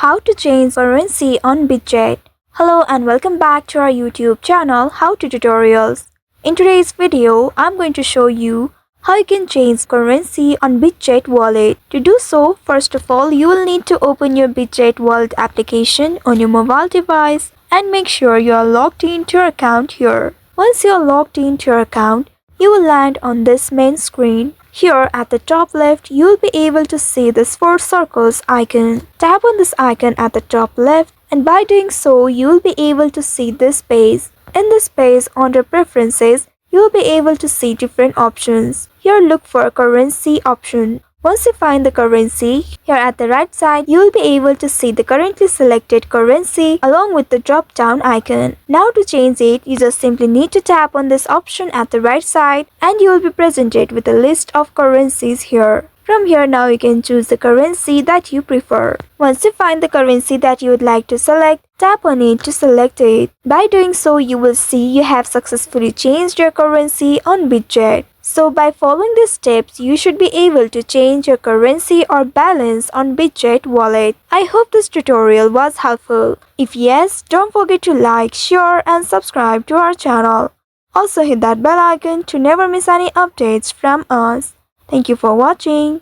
how to change currency on Bitget. Hello and welcome back to our YouTube channel How to Tutorials. In today's video, I'm going to show you how you can change currency on Bitget wallet. To do so, first of all, you will need to open your Bitget wallet application on your mobile device and make sure you are logged into your account here. Once you are logged into your account, you will land on this main screen. Here at the top left, you will be able to see this 4 circles icon. Tap on this icon at the top left, and by doing so, you will be able to see this page. In this page, under preferences, you will be able to see different options. Here, look for currency option. Once you find the currency, here at the right side, you will be able to see the currently selected currency along with the drop down icon. Now to change it, you just simply need to tap on this option at the right side and you will be presented with a list of currencies here. From here now you can choose the currency that you prefer. Once you find the currency that you would like to select, tap on it to select it. By doing so, you will see you have successfully changed your currency on Bitget. So by following these steps, you should be able to change your currency or balance on Bitget wallet. I hope this tutorial was helpful. If yes, don't forget to like, share and subscribe to our channel. Also hit that bell icon to never miss any updates from us. Thank you for watching.